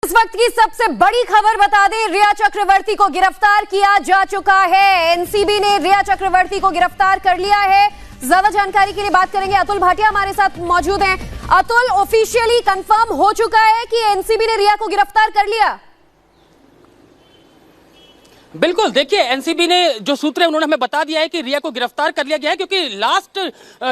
इस वक्त की सबसे बड़ी खबर बता दें, रिया चक्रवर्ती को गिरफ्तार किया जा चुका है। एनसीबी ने रिया चक्रवर्ती को गिरफ्तार कर लिया है। ज्यादा जानकारी के लिए बात करेंगे, अतुल भाटिया हमारे साथ मौजूद हैं। अतुल, ऑफिशियली कंफर्म हो चुका है कि एनसीबी ने रिया को गिरफ्तार कर लिया? बिल्कुल, देखिए एनसीबी ने जो सूत्र है उन्होंने हमें बता दिया है कि रिया को गिरफ्तार कर लिया गया है, क्योंकि लास्ट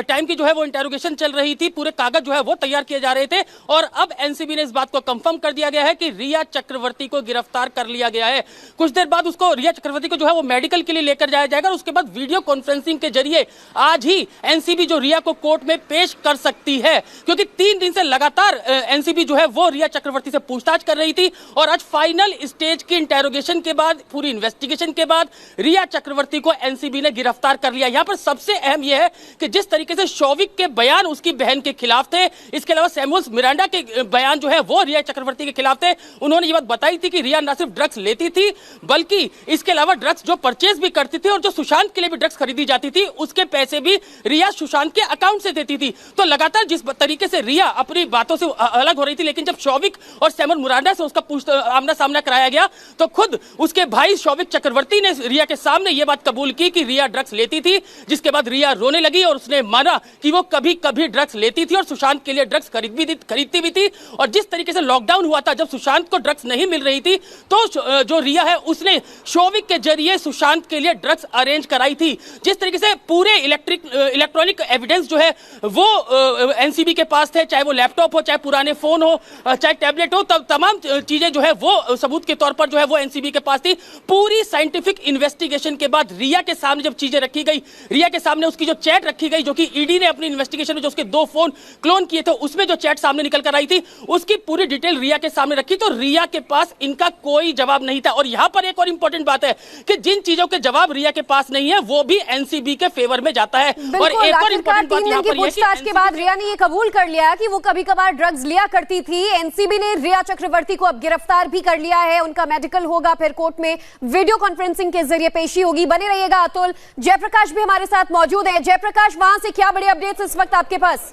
टाइम की जो है वो इंटेरोगेशन चल रही थी, पूरे कागज जो है वो तैयार किए जा रहे थे और अब एनसीबी ने इस बात को कंफर्म कर दिया गया है कि रिया चक्रवर्ती को गिरफ्तार कर लिया गया है। कुछ देर बाद उसको रिया चक्रवर्ती को जो है वो मेडिकल के लिए लेकर जाया जाएगा और उसके बाद वीडियो कॉन्फ्रेंसिंग के जरिए आज ही एनसीबी जो रिया को कोर्ट में पेश कर सकती है, क्योंकि 3 दिन से लगातार एनसीबी जो है वो रिया चक्रवर्ती से पूछताछ कर रही थी और आज फाइनल स्टेज की इंटेरोगेशन के बाद, पूरी इन्वेस्टिगेशन के बाद रिया चक्रवर्ती को एनसीबी ने गिरफ्तार कर लिया। यहां पर सबसे अहम यह है कि जिस तरीके से शौविक के बयान उसकी बहन के खिलाफ थे, इसके अलावा सैमुअल मिरांडा के बयान जो है वो रिया चक्रवर्ती के खिलाफ थे। उन्होंने ये बात बताई थी कि रिया न सिर्फ ड्रग्स लेती थी बल्कि इसके अलावा ड्रग्स जो परचेज भी करती थी और जो सुशांत के लिए भी ड्रग्स खरीदी जाती थी उसके पैसे भी रिया सुशांत के अकाउंट से देती थी। तो लगातार जिस तरीके से रिया अपनी बातों से अलग हो रही थी, लेकिन जब शौविक और सैमुअल मिरांडा से उसका आमना सामना कराया गया तो खुद उसके भाई शौविक चक्रवर्ती ने रिया के सामने यह बात कबूल की कि रिया ड्रग्स लेती थी, जिसके बाद रिया रोने लगी और उसने माना कि वो कभी कभी ड्रग्स लेती थी और सुशांत के लिए ड्रग्स खरीदती भी थी। और जिस तरीके से लॉकडाउन हुआ था, जब सुशांत को ड्रग्स नहीं मिल रही थी, तो जो रिया है उसने शौविक के जरिए सुशांत के लिए ड्रग्स अरेंज कराई थी। जिस तरीके से पूरे इलेक्ट्रॉनिक एविडेंस जो है वो एनसीबी के पास थे, चाहे वो लैपटॉप हो, चाहे पुराने फोन हो, चाहे टैबलेट हो, तब तमाम चीजें जो है वो सबूत के तौर पर जो है वो एनसीबी के पास थी। पूरी साइंटिफिक इन्वेस्टिगेशन के बाद रिया के सामने जब चीजें रखी गई, रिया के सामने उसकी जो चैट रखी गई, जो कि ईडी ने अपनी इन्वेस्टिगेशन में जो उसके 2 फोन क्लोन किए थे उसमें जो चैट सामने निकल कर आई थी, उसकी पूरी डिटेल रिया के सामने रखी, तो रिया के पास इनका कोई जवाब नहीं था। और यहां पर एक और इंपॉर्टेंट बात है कि जिन चीजों के जवाब रिया के पास नहीं है वो भी एनसीबी के फेवर में जाता है। और एक और इंपॉर्टेंट बात यहां पर पूछताछ के बाद रिया ने यह कबूल कर लिया कि वो कभी कभार ड्रग्स लिया करती थी। एनसीबी ने रिया चक्रवर्ती को अब गिरफ्तार भी कर लिया है। उनका मेडिकल होगा, फिर कोर्ट में वीडियो कॉन्फ्रेंसिंग के जरिए पेशी होगी। बने रहिएगा अतुल। जयप्रकाश भी हमारे साथ मौजूद है। जयप्रकाश, वहां से क्या बड़ी अपडेट्स इस वक्त आपके पास?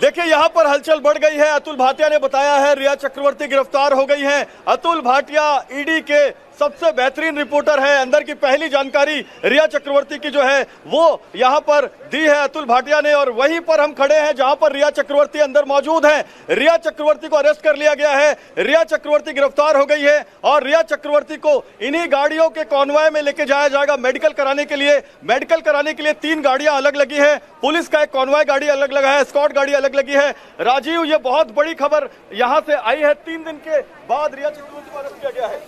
देखिए, यहां पर हलचल बढ़ गई है। अतुल भाटिया ने बताया है रिया चक्रवर्ती गिरफ्तार हो गई हैं। अतुल भाटिया ईडी के सबसे बेहतरीन रिपोर्टर है। अंदर की पहली जानकारी रिया चक्रवर्ती की जो है वो यहां पर दी है अतुल भाटिया ने, और वहीं पर हम खड़े हैं जहां पर रिया चक्रवर्ती अंदर मौजूद है। रिया चक्रवर्ती को अरेस्ट कर लिया गया है। रिया चक्रवर्ती गिरफ्तार हो गई है और रिया चक्रवर्ती को इन्हीं गाड़ियों के कॉन्वॉय में लेके जाया जाएगा मेडिकल कराने के लिए। मेडिकल कराने के लिए 3 गाड़ियां अलग लगी है। पुलिस का एक कॉन्वॉय गाड़ी अलग लगा है, स्कॉट गाड़ी अलग लगी है। राजीव, ये बहुत बड़ी खबर यहां से आई है। 3 दिन के बाद रिया चक्रवर्ती को अरेस्ट किया गया है।